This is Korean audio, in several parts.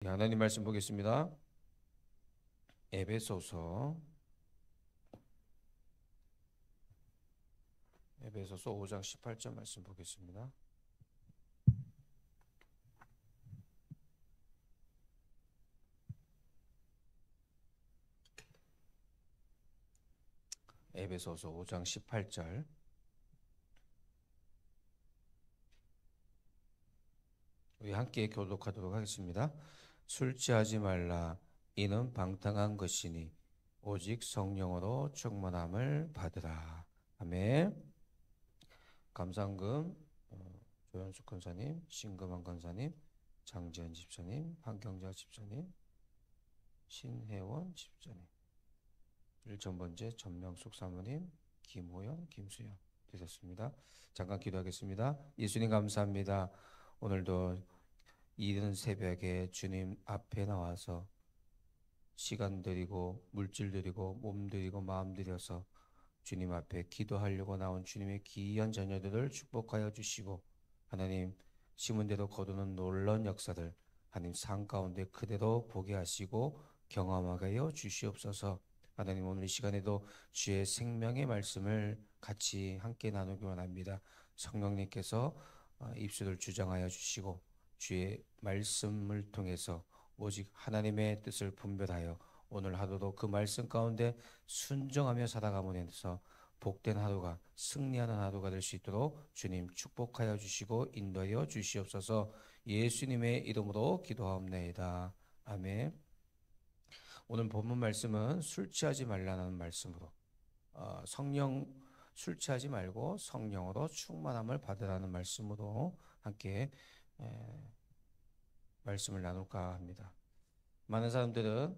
하나님 말씀 보겠습니다. 에베소서 5장 18절 말씀 보겠습니다. 에베소서 5장 18절. 우리 함께 교독하도록 하겠습니다. 술 취하지 말라. 이는 방탕한 것이니 오직 성령으로 충만함을 받으라. 아멘. 감상금 조현숙 권사님, 신금환 권사님, 장지현 집사님, 한경자 집사님, 신혜원 집사님, 1전번째 전명숙 사모님, 김호연, 김수영 되셨습니다. 잠깐 기도하겠습니다. 예수님 감사합니다. 오늘도 이른 새벽에 주님 앞에 나와서 시간 드리고 물질 드리고 몸 드리고 마음 드려서 주님 앞에 기도하려고 나온 주님의 귀한 자녀들을 축복하여 주시고, 하나님 심은 대로 거두는 놀라운 역사들 하나님 삶 가운데 그대로 보게 하시고 경험하게 하여 주시옵소서. 하나님 오늘 이 시간에도 주의 생명의 말씀을 같이 함께 나누기 원합니다. 성령님께서 입술을 주장하여 주시고 주의 말씀을 통해서 오직 하나님의 뜻을 분별하여 오늘 하루도 그 말씀 가운데 순종하며 살아가면서 복된 하루가 승리하는 하루가 될 수 있도록 주님 축복하여 주시고 인도하여 주시옵소서. 예수님의 이름으로 기도하옵나이다. 아멘. 오늘 본문 말씀은 술 취하지 말라는 말씀으로 술 취하지 말고 성령으로 충만함을 받으라는 말씀으로 함께 말씀을 나눌까 합니다. 많은 사람들은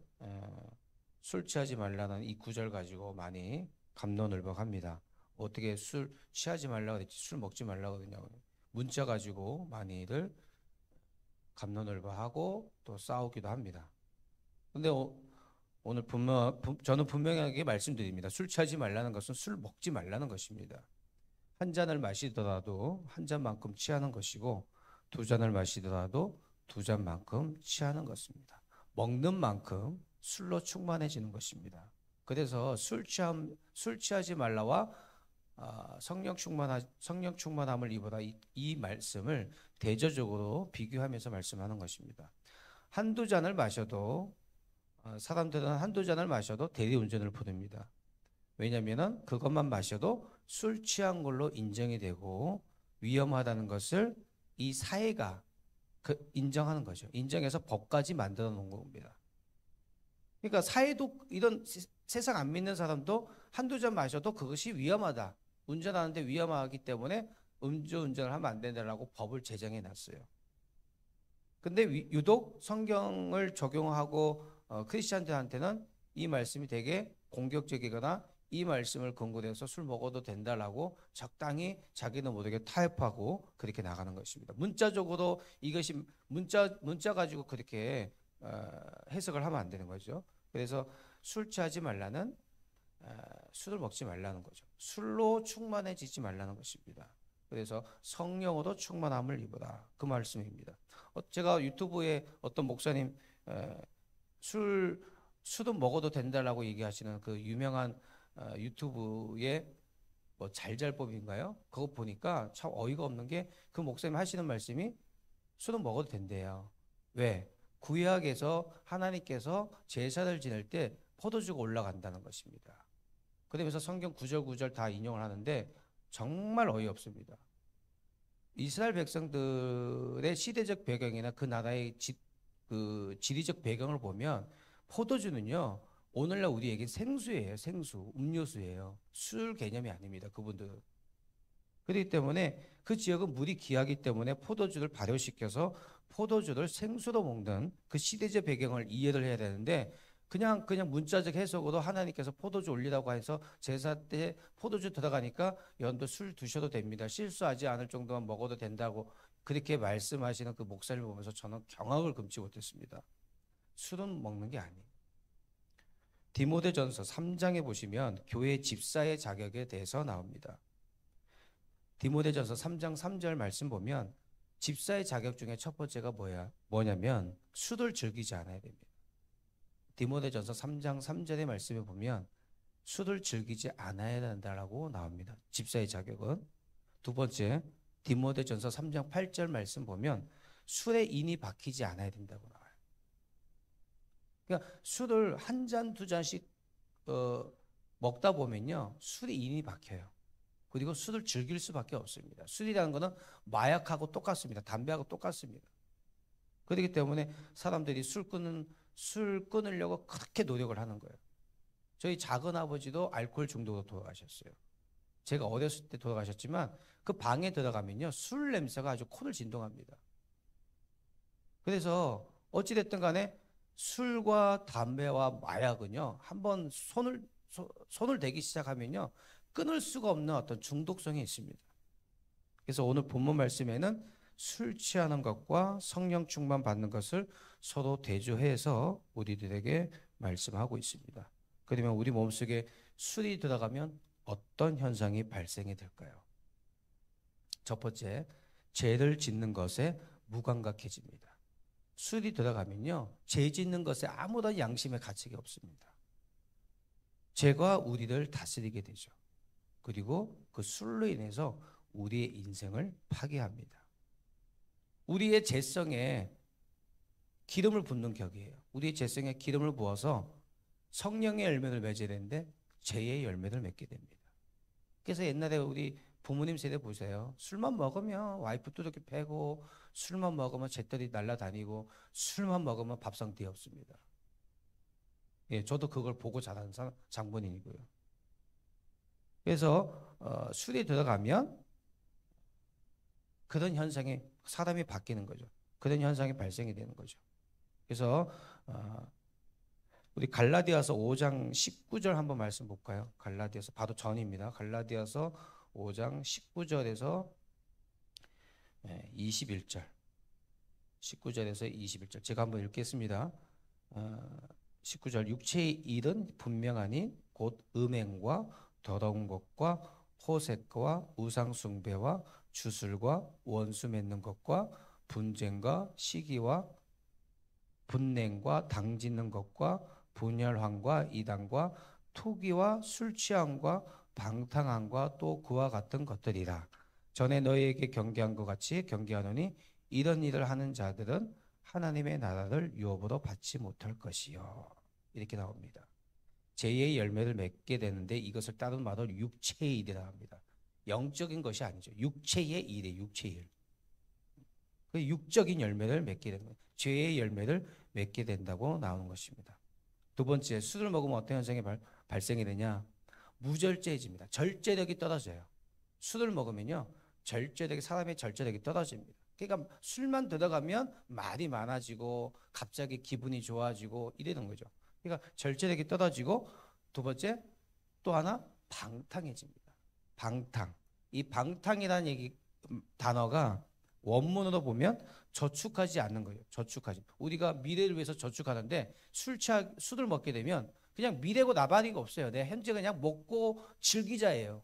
술 취하지 말라는 이 구절 가지고 많이 갑론을박합니다. 어떻게 술 취하지 말라고 그랬지 술 먹지 말라고 그러냐고 문자 가지고 많이들 갑론을박하고 또 싸우기도 합니다. 근데 오늘 저는 분명하게 말씀드립니다. 술 취하지 말라는 것은 술 먹지 말라는 것입니다. 한 잔을 마시더라도 한 잔만큼 취하는 것이고, 두 잔을 마시더라도 두 잔만큼 취하는 것입니다. 먹는 만큼 술로 충만해지는 것입니다. 그래서 술 취하지 말라와 성령 충만함을 입어라, 이 말씀을 대조적으로 비교하면서 말씀하는 것입니다. 한두 잔을 마셔도 사람들은 한두 잔을 마셔도 대리운전을 부릅니다. 왜냐하면 그것만 마셔도 술 취한 걸로 인정이 되고 위험하다는 것을 이 사회가 인정하는 거죠. 인정해서 법까지 만들어 놓은 겁니다. 그러니까 사회도 이런 세상 안 믿는 사람도 한두 잔 마셔도 그것이 위험하다. 운전하는데 위험하기 때문에 음주운전을 하면 안 된다라고 법을 제정해 놨어요. 근데 유독 성경을 적용하고 크리스찬들한테는 이 말씀이 되게 공격적이거나 이 말씀을 근거로 해서 술 먹어도 된다라고 적당히 자기는 모르게 타협하고 그렇게 나가는 것입니다. 문자적으로 이것이 문자 가지고 그렇게 해석을 하면 안 되는 거죠. 그래서 술 취하지 말라는 술을 먹지 말라는 거죠. 술로 충만해지지 말라는 것입니다. 그래서 성령으로 충만함을 입어라, 그 말씀입니다. 제가 유튜브에 어떤 목사님 술은 먹어도 된다라고 얘기하시는 그 유명한 유튜브의 뭐 잘잘법인가요? 그거 보니까 참 어이가 없는 게 그 목사님 하시는 말씀이 술은 먹어도 된대요. 왜? 구약에서 하나님께서 제사를 지낼 때 포도주가 올라간다는 것입니다. 그러면서 성경 구절 다 인용을 하는데 정말 어이없습니다. 이스라엘 백성들의 시대적 배경이나 그 나라의 그 지리적 배경을 보면 포도주는요, 오늘날 우리에게 생수예요. 생수, 음료수예요. 술 개념이 아닙니다. 그분들은. 그렇기 때문에 그 지역은 물이 귀하기 때문에 포도주를 발효시켜서 포도주를 생수로 먹는 그 시대적 배경을 이해를 해야 되는데, 그냥 문자적 해석으로 하나님께서 포도주 올리라고 해서 제사 때 포도주 들어가니까 여러분들 술 드셔도 됩니다. 실수하지 않을 정도만 먹어도 된다고 그렇게 말씀하시는 그 목사를 보면서 저는 경악을 금치 못했습니다. 술은 먹는 게 아니에요. 디모데전서 3장에 보시면 교회 집사의 자격에 대해서 나옵니다. 디모데전서 3장 3절 말씀 보면 집사의 자격 중에 첫 번째가 뭐냐면 술을 즐기지 않아야 됩니다. 디모데전서 3장 3절의 말씀에 보면 술을 즐기지 않아야 된다라고 나옵니다. 집사의 자격은. 두 번째, 디모데전서 3장 8절 말씀 보면 술에 인이 박히지 않아야 된다고 나와요. 그러니까 술을 한 잔, 두 잔씩 먹다 보면요, 술에 인이 박혀요. 그리고 술을 즐길 수밖에 없습니다. 술이라는 것은 마약하고 똑같습니다. 담배하고 똑같습니다. 그렇기 때문에 사람들이 술 끊으려고 그렇게 노력을 하는 거예요. 저희 작은 아버지도 알코올 중독으로 돌아가셨어요. 제가 어렸을 때 돌아가셨지만 그 방에 들어가면요, 술 냄새가 아주 코를 진동합니다. 그래서 어찌됐든 간에 술과 담배와 마약은요, 한번 손을 대기 시작하면요, 끊을 수가 없는 어떤 중독성이 있습니다. 그래서 오늘 본문 말씀에는 술 취하는 것과 성령 충만 받는 것을 서로 대조해서 우리들에게 말씀하고 있습니다. 그러면 우리 몸속에 술이 들어가면 어떤 현상이 발생이 될까요? 첫 번째, 죄를 짓는 것에 무감각해집니다. 술이 들어가면요, 죄 짓는 것에 아무런 양심의 가책이 없습니다. 죄가 우리를 다스리게 되죠. 그리고 그 술로 인해서 우리의 인생을 파괴합니다. 우리의 죄성에 기름을 붓는 격이에요. 우리의 죄성에 기름을 부어서 성령의 열매를 맺어야 되는데 죄의 열매를 맺게 됩니다. 그래서 옛날에 우리 부모님 세대 보세요. 술만 먹으면 와이프 두들겨 패고, 술만 먹으면 재떨이 날라다니고, 술만 먹으면 밥상 뒤에 없습니다. 예, 저도 그걸 보고 자란 장본인이고요. 그래서 술이 들어가면 그런 현상이, 사람이 바뀌는 거죠. 그런 현상이 발생이 되는 거죠. 그래서 우리 갈라디아서 5장 19절 한번 말씀 볼까요? 갈라디아서 바로 전입니다. 갈라디아서 5장 19절에서 21절. 19절에서 21절. 제가 한번 읽겠습니다. 19절. 육체의 일은 분명하니 곧 음행과 더러운 것과 호색과 우상숭배와 주술과 원수 맺는 것과 분쟁과 시기와 분냉과 당짓는 것과 분열함과 이단과 투기와 술 취함과 방탕함과 또 그와 같은 것들이라. 전에 너희에게 경계한 것 같이 경계하노니 이런 일을 하는 자들은 하나님의 나라를 유업으로 받지 못할 것이요. 이렇게 나옵니다. 죄의 열매를 맺게 되는데 이것을 다른 말로 육체의 일이라 합니다. 영적인 것이 아니죠. 육체의 일이에요. 육체의 일. 그 육적인 열매를 맺게 되는 거예요. 죄의 열매를 맺게 된다고 나오는 것입니다. 두 번째, 술을 먹으면 어떤 현상이 발생이 되냐? 무절제해집니다. 절제력이 떨어져요. 술을 먹으면요, 사람의 절제력이 떨어집니다. 그러니까 술만 들어가면 말이 많아지고 갑자기 기분이 좋아지고 이러는 거죠. 그러니까 절제력이 떨어지고, 두 번째, 또 하나 방탕해집니다. 방탕. 이 방탕이라는 단어가 원문으로 보면 저축하지 않는 거예요. 저축하지. 우리가 미래를 위해서 저축하는데 술을 먹게 되면 그냥 미래고 나발이가 없어요. 내 현재 그냥 먹고 즐기자예요.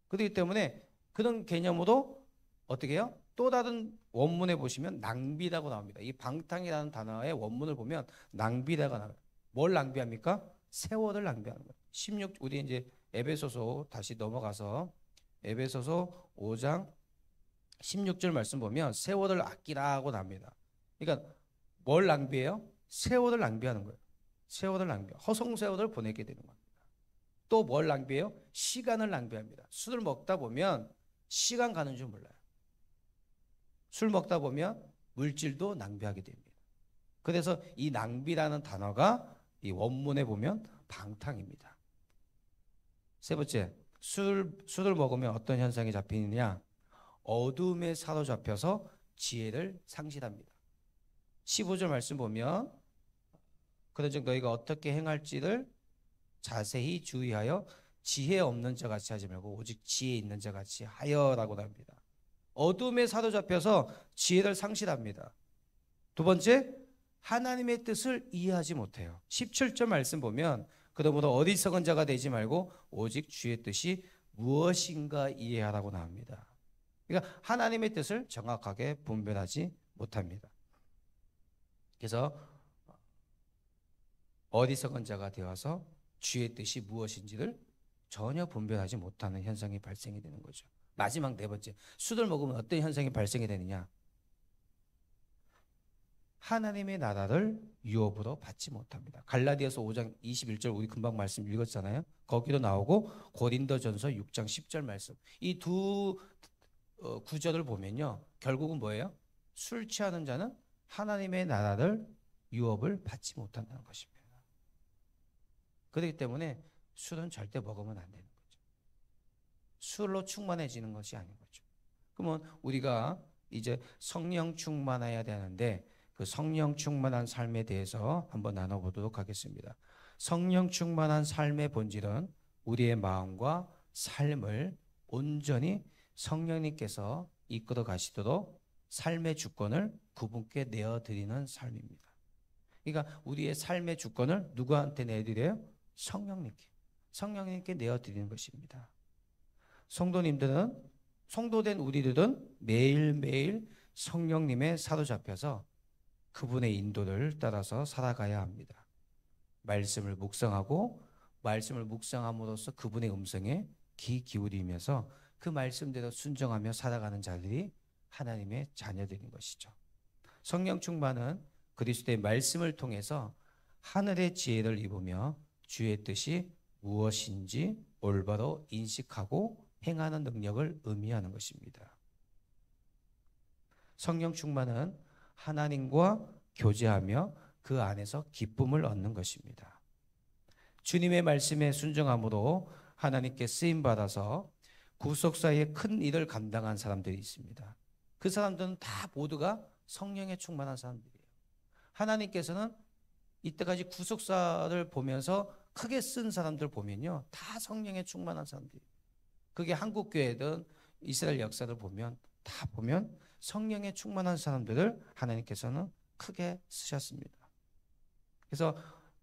그렇기 때문에 그런 개념으로 어떻게 해요? 또 다른 원문에 보시면 낭비라고 나옵니다. 이 방탕이라는 단어의 원문을 보면 낭비라고 나와요. 뭘 낭비합니까? 세월을 낭비하는 거예요. 우리 이제 에베소서 다시 넘어가서 에베소서 5장 16절 말씀 보면 세월을 아끼라고 나옵니다. 그러니까 뭘 낭비해요? 세월을 낭비하는 거예요. 세월을 허송 세월을 보내게 되는 겁니다. 또 뭘 낭비해요? 시간을 낭비합니다. 술을 먹다 보면 시간 가는 줄 몰라요. 술 먹다 보면 물질도 낭비하게 됩니다. 그래서 이 낭비라는 단어가 이 원문에 보면 방탕입니다. 세 번째, 술을 먹으면 어떤 현상이 잡히느냐? 어둠에 사로잡혀서 지혜를 상실합니다. 15절 말씀 보면 그런즉 너희가 어떻게 행할지를 자세히 주의하여 지혜 없는 자 같이 하지 말고 오직 지혜 있는 자 같이 하여라고 합니다. 어둠에 사로잡혀서 지혜를 상실합니다. 두 번째, 하나님의 뜻을 이해하지 못해요. 17절 말씀 보면 그러므로 어리석은 자가 되지 말고 오직 주의 뜻이 무엇인가 이해하라고 나옵니다. 그러니까 하나님의 뜻을 정확하게 분별하지 못합니다. 그래서 어리석은 자가 되어서 주의 뜻이 무엇인지를 전혀 분별하지 못하는 현상이 발생이 되는 거죠. 마지막 네 번째, 술을 먹으면 어떤 현상이 발생이 되느냐? 하나님의 나라를 유업으로 받지 못합니다. 갈라디아서 5장 21절 우리 금방 말씀 읽었잖아요. 거기도 나오고 고린도전서 6장 10절 말씀. 이 두 구절을 보면요. 결국은 뭐예요? 술 취하는 자는 하나님의 나라를 유업을 받지 못한다는 것입니다. 그렇기 때문에 술은 절대 먹으면 안 되는 거죠. 술로 충만해지는 것이 아닌 거죠. 그러면 우리가 이제 성령 충만해야 되는데 그 성령 충만한 삶에 대해서 한번 나눠보도록 하겠습니다. 성령 충만한 삶의 본질은 우리의 마음과 삶을 온전히 성령님께서 이끌어 가시도록 삶의 주권을 그분께 내어드리는 삶입니다. 그러니까 우리의 삶의 주권을 누구한테 내드려요? 성령님께. 성령님께 내어드리는 것입니다. 성도된 우리들은 매일매일 성령님에 사로잡혀서 그분의 인도를 따라서 살아가야 합니다. 말씀을 묵상함으로써 그분의 음성에 귀 기울이면서 그 말씀대로 순종하며 살아가는 자들이 하나님의 자녀들인 것이죠. 성령 충만은 그리스도의 말씀을 통해서 하늘의 지혜를 입으며 주의 뜻이 무엇인지 올바로 인식하고 행하는 능력을 의미하는 것입니다. 성령 충만은 하나님과 교제하며 그 안에서 기쁨을 얻는 것입니다. 주님의 말씀에 순종함으로 하나님께 쓰임받아서 구속사의 큰 일을 감당한 사람들이 있습니다. 그 사람들은 다 모두가 성령에 충만한 사람들이에요. 하나님께서는 이때까지 구속사를 보면서 크게 쓴 사람들 보면요, 다 성령에 충만한 사람들이에요. 그게 한국교회든 이스라엘 역사를 보면 다 보면 성령에 충만한 사람들을 하나님께서는 크게 쓰셨습니다. 그래서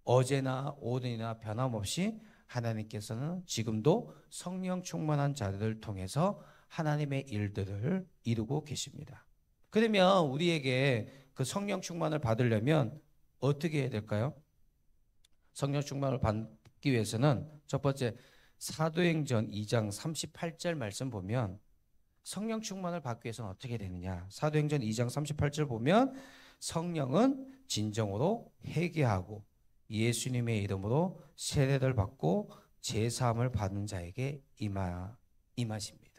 어제나 오늘이나 변함없이 하나님께서는 지금도 성령 충만한 자들을 통해서 하나님의 일들을 이루고 계십니다. 그러면 우리에게 그 성령 충만을 받으려면 어떻게 해야 될까요? 성령 충만을 받기 위해서는 첫 번째 사도행전 2장 38절 말씀 보면 성령 충만을 받기 위해서는 어떻게 되느냐? 사도행전 2장 38절 보면 성령은 진정으로 회개하고 예수님의 이름으로 세례를 받고 제사함을 받는 자에게 임하십니다.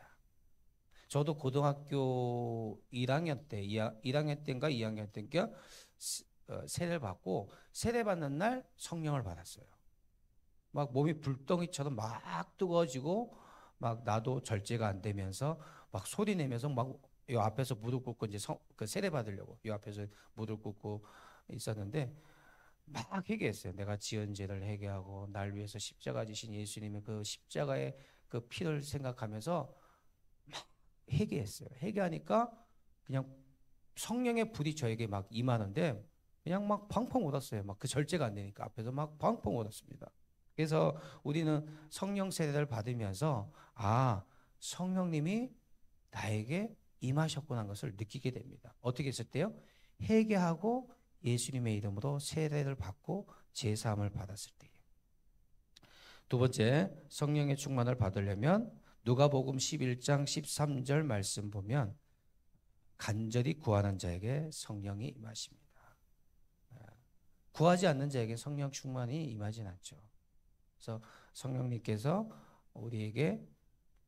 저도 고등학교 1학년 때, 1학년 때인가 2학년 때인가 세례를 받고 세례 받는 날 성령을 받았어요. 막 몸이 불덩이처럼 막 뜨거워지고 막 나도 절제가 안 되면서 막 소리 내면서 막 요 앞에서 무릎 꿇고 이제 그 세례 받으려고 요 앞에서 무릎 꿇고 있었는데 막 회개했어요. 내가 지은 죄를 회개하고 날 위해서 십자가 지신 예수님의 그 십자가의 그 피를 생각하면서 막 회개했어요. 회개하니까 그냥 성령의 불이 저에게 막 임하는데 그냥 막 펑펑 울었어요. 막 그 절제가 안 되니까 앞에서 막 펑펑 울었습니다. 그래서 우리는 성령 세례를 받으면서 아, 성령님이 나에게 임하셨구나 하는 것을 느끼게 됩니다. 어떻게 했을 때요? 회개하고 예수님의 이름으로 세례를 받고 제사함을 받았을 때예요. 두 번째, 성령의 충만을 받으려면 누가복음 11장 13절 말씀 보면 간절히 구하는 자에게 성령이 임하십니다. 구하지 않는 자에게 성령 충만이 임하진 않죠. 그래서 성령님께서 우리에게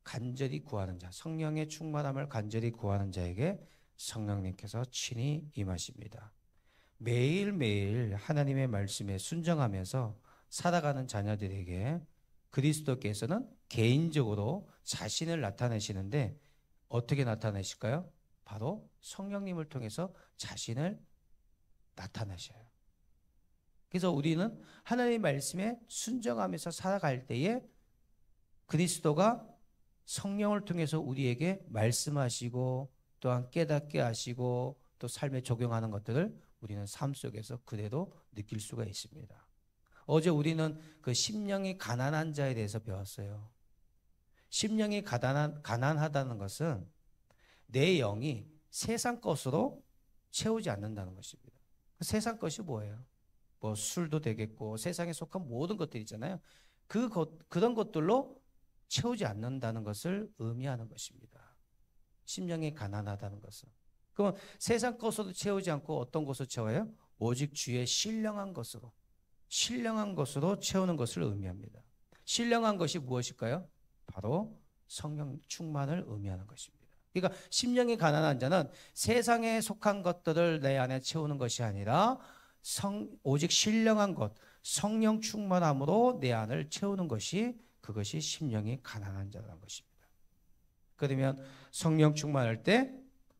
간절히 구하는 자, 성령의 충만함을 간절히 구하는 자에게 성령님께서 친히 임하십니다. 매일매일 하나님의 말씀에 순종하면서 살아가는 자녀들에게 그리스도께서는 개인적으로 자신을 나타내시는데 어떻게 나타내실까요? 바로 성령님을 통해서 자신을 나타내셔요. 그래서 우리는 하나님의 말씀에 순종하면서 살아갈 때에 그리스도가 성령을 통해서 우리에게 말씀하시고 또한 깨닫게 하시고 또 삶에 적용하는 것들을 우리는 삶 속에서 그대로 느낄 수가 있습니다. 어제 우리는 그 심령이 가난한 자에 대해서 배웠어요. 심령이 가난하다는 것은 내 영이 세상 것으로 채우지 않는다는 것입니다. 세상 것이 뭐예요? 뭐 술도 되겠고 세상에 속한 모든 것들 있잖아요. 그런 것들로 채우지 않는다는 것을 의미하는 것입니다. 심령이 가난하다는 것은. 그럼 세상 것으로 채우지 않고 어떤 것으로 채워요? 오직 주의 신령한 것으로. 신령한 것으로 채우는 것을 의미합니다. 신령한 것이 무엇일까요? 바로 성령 충만을 의미하는 것입니다. 그러니까 심령이 가난한 자는 세상에 속한 것들을 내 안에 채우는 것이 아니라 오직 신령한 것, 성령 충만함으로 내 안을 채우는 것이 그것이 심령이 가난한 자라는 것입니다. 그러면 성령 충만할 때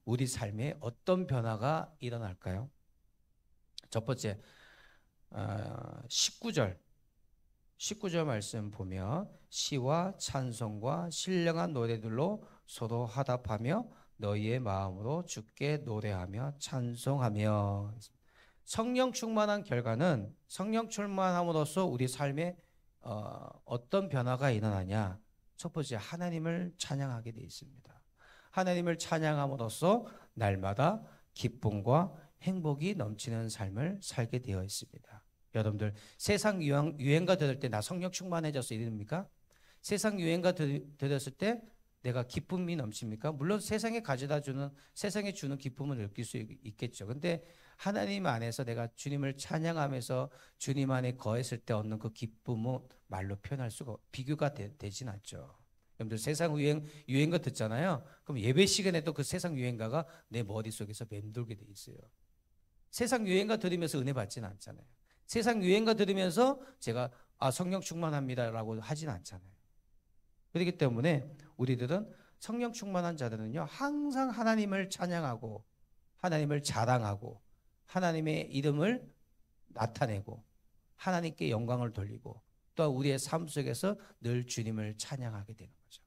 우리 삶에 어떤 변화가 일어날까요? 첫 번째 19절 말씀 보면 시와 찬송과 신령한 노래들로 서로 화답하며 너희의 마음으로 주께 노래하며 찬송하며. 성령 충만한 결과는 성령 충만함으로써 우리 삶에 어떤 변화가 일어나냐? 첫 번째 하나님을 찬양하게 되어 있습니다. 하나님을 찬양함으로써 날마다 기쁨과 행복이 넘치는 삶을 살게 되어 있습니다. 여러분들 세상 유행가 들을 때 나 성령 충만해져서 이럽니까? 세상 유행가 들었을 때 내가 기쁨이 넘칩니까? 물론 세상에 가져다 주는 세상에 주는 기쁨을 느낄 수 있겠죠. 근데 하나님 안에서 내가 주님을 찬양하면서 주님 안에 거했을 때 얻는 그 기쁨은 말로 표현할 수가 비교가 되진 않죠. 여러분들 세상 유행가 듣잖아요. 그럼 예배 시간에도 그 세상 유행가가 내 머릿속에서 맴돌게 돼 있어요. 세상 유행가 들으면서 은혜 받지는 않잖아요. 세상 유행가 들으면서 제가 성령 충만합니다라고 하진 않잖아요. 그렇기 때문에 우리들은 성령 충만한 자들은요 항상 하나님을 찬양하고 하나님을 자랑하고 하나님의 이름을 나타내고 하나님께 영광을 돌리고 또 우리의 삶 속에서 늘 주님을 찬양하게 되는 거죠.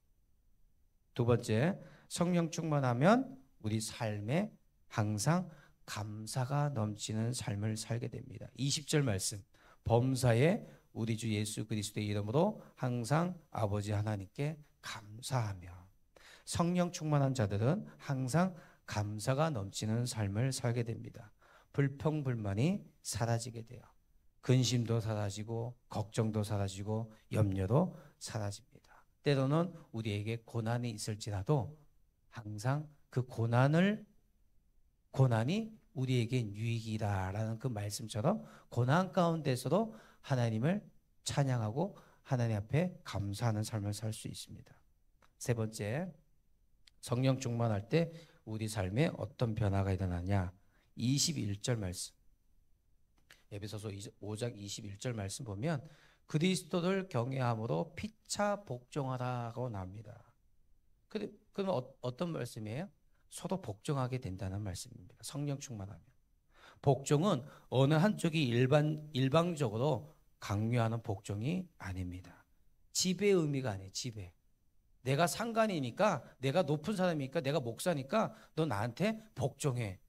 두 번째, 성령 충만하면 우리 삶에 항상 감사가 넘치는 삶을 살게 됩니다. 20절 말씀, 범사에 우리 주 예수 그리스도의 이름으로 항상 아버지 하나님께 감사하며. 성령 충만한 자들은 항상 감사가 넘치는 삶을 살게 됩니다. 불평불만이 사라지게 돼요. 근심도 사라지고 걱정도 사라지고 염려도 사라집니다. 때로는 우리에게 고난이 있을지라도 항상 그 고난이 우리에겐 유익이다라는 그 말씀처럼 고난 가운데서도 하나님을 찬양하고 하나님 앞에 감사하는 삶을 살 수 있습니다. 세 번째, 성령 충만할 때 우리 삶에 어떤 변화가 일어나냐? 21절 말씀, 에베소서 5장 21절 말씀 보면 그리스도를 경외함으로 피차 복종하라고 나옵니다. 그러면 어떤 말씀이에요? 서로 복종하게 된다는 말씀입니다. 성령 충만하면. 복종은 어느 한쪽이 일방적으로 강요하는 복종이 아닙니다. 지배의 의미가 아니에요. 지배. 내가 상관이니까, 내가 높은 사람이니까, 내가 목사니까 너 나한테 복종해.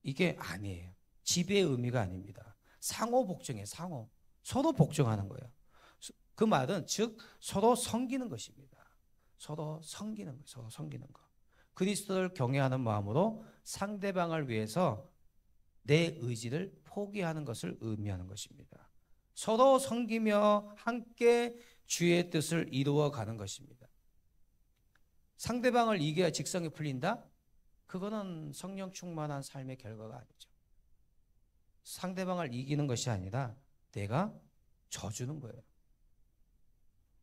이게 아니에요. 지배의 의미가 아닙니다. 상호 복종이에요. 상호. 서로 복종하는 거예요. 그 말은 즉 서로 섬기는 것입니다. 서로 섬기는 거예요. 서로 섬기는 거. 그리스도를 경외하는 마음으로 상대방을 위해서 내 의지를 포기하는 것을 의미하는 것입니다. 서로 섬기며 함께 주의 뜻을 이루어가는 것입니다. 상대방을 이겨야 직성이 풀린다? 그거는 성령 충만한 삶의 결과가 아니죠. 상대방을 이기는 것이 아니라 내가 져주는 거예요.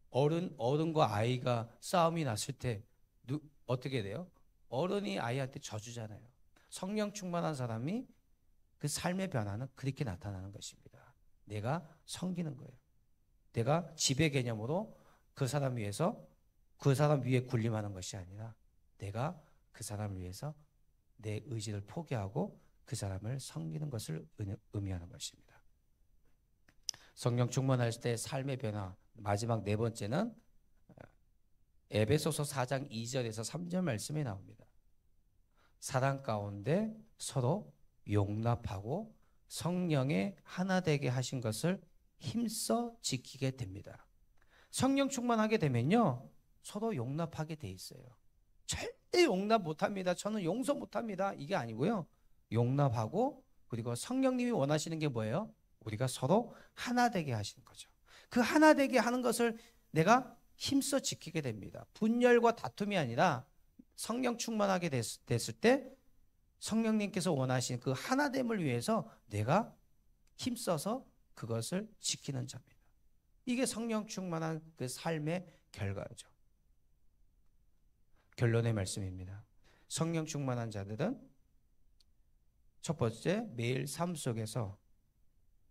어른과 아이가 싸움이 났을 때 어떻게 돼요? 어른이 아이한테 져주잖아요. 성령 충만한 사람이 그 삶의 변화는 그렇게 나타나는 것입니다. 내가 섬기는 거예요. 내가 지배 개념으로 그 사람 위해서 그 사람 위에 군림하는 것이 아니라 내가 그 사람을 위해서 내 의지를 포기하고 그 사람을 섬기는 것을 의미하는 것입니다. 성령 충만할 때 삶의 변화, 마지막 네 번째는 에베소서 4장 2절에서 3절 말씀에 나옵니다. 사랑 가운데 서로 용납하고 성령의 하나 되게 하신 것을 힘써 지키게 됩니다. 성령 충만하게 되면요 서로 용납하게 돼 있어요. 절대 절대 용납 못합니다. 저는 용서 못합니다. 이게 아니고요. 용납하고 그리고 성령님이 원하시는 게 뭐예요? 우리가 서로 하나 되게 하시는 거죠. 그 하나 되게 하는 것을 내가 힘써 지키게 됩니다. 분열과 다툼이 아니라 성령 충만하게 됐을 때 성령님께서 원하시는 그 하나됨을 위해서 내가 힘써서 그것을 지키는 자입니다. 이게 성령 충만한 그 삶의 결과죠. 결론의 말씀입니다. 성령 충만한 자들은 첫 번째, 매일 삶 속에서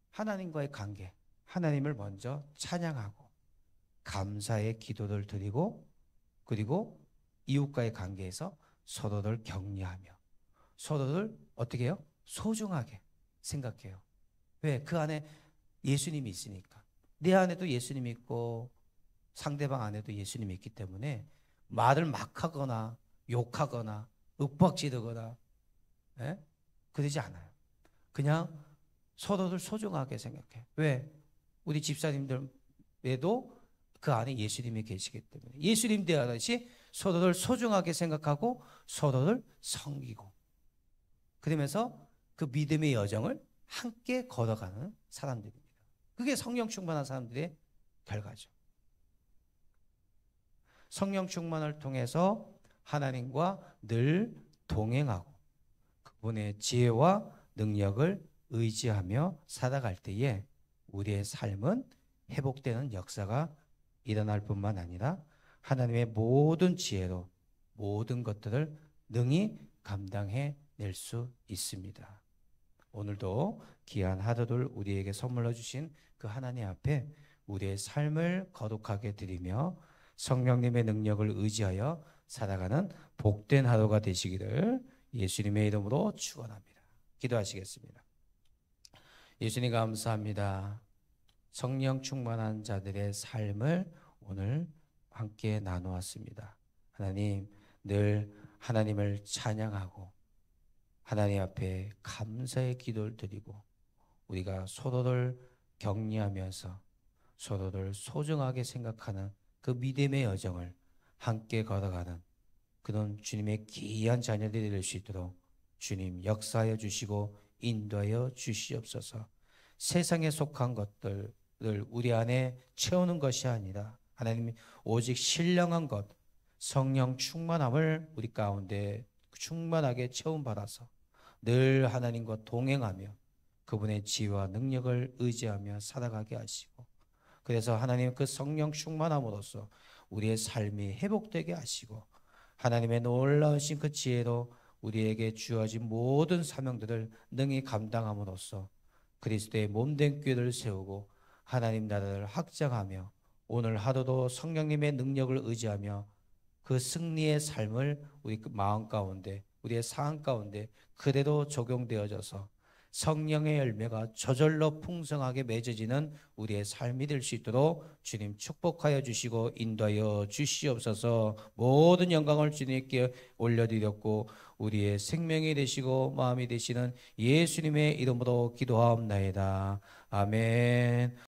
하나님과의 관계, 하나님을 먼저 찬양하고 감사의 기도를 드리고 그리고 이웃과의 관계에서 서로를 격려하며 서로를 어떻게 해요? 소중하게 생각해요. 왜? 그 안에 예수님이 있으니까. 내 안에도 예수님이 있고 상대방 안에도 예수님이 있기 때문에 말을 막 하거나 욕하거나 윽박지르거나 그러지 않아요. 그냥 서로를 소중하게 생각해요. 왜? 우리 집사님들 외에도 그 안에 예수님이 계시기 때문에 예수님 대하듯이 서로를 소중하게 생각하고 서로를 섬기고 그러면서 그 믿음의 여정을 함께 걸어가는 사람들입니다. 그게 성령 충만한 사람들의 결과죠. 성령 충만을 통해서 하나님과 늘 동행하고 그분의 지혜와 능력을 의지하며 살아갈 때에 우리의 삶은 회복되는 역사가 일어날 뿐만 아니라 하나님의 모든 지혜로 모든 것들을 능히 감당해 낼 수 있습니다. 오늘도 귀한 하루를 우리에게 선물로 주신 그 하나님 앞에 우리의 삶을 거룩하게 드리며 성령님의 능력을 의지하여 살아가는 복된 하루가 되시기를 예수님의 이름으로 축원합니다. 기도하시겠습니다. 예수님 감사합니다. 성령 충만한 자들의 삶을 오늘 함께 나누었습니다. 하나님, 늘 하나님을 찬양하고 하나님 앞에 감사의 기도를 드리고 우리가 서로를 격려하면서 서로를 소중하게 생각하는 그 믿음의 여정을 함께 걸어가는 그런 주님의 귀한 자녀들이 될 수 있도록 주님 역사하여 주시고 인도하여 주시옵소서. 세상에 속한 것들을 우리 안에 채우는 것이 아니라 하나님 오직 신령한 것 성령 충만함을 우리 가운데 충만하게 채움받아서 늘 하나님과 동행하며 그분의 지혜와 능력을 의지하며 살아가게 하시고 그래서 하나님 그 성령 충만함으로써 우리의 삶이 회복되게 하시고 하나님의 놀라우신 그 지혜로 우리에게 주어진 모든 사명들을 능히 감당함으로써 그리스도의 몸된 교회를 세우고 하나님 나라를 확장하며 오늘 하루도 성령님의 능력을 의지하며 그 승리의 삶을 우리 마음 가운데 우리의 상황 가운데 그대로 적용되어져서 성령의 열매가 저절로 풍성하게 맺어지는 우리의 삶이 될 수 있도록 주님 축복하여 주시고 인도하여 주시옵소서. 모든 영광을 주님께 올려드렸고 우리의 생명이 되시고 마음이 되시는 예수님의 이름으로 기도하옵나이다. 아멘.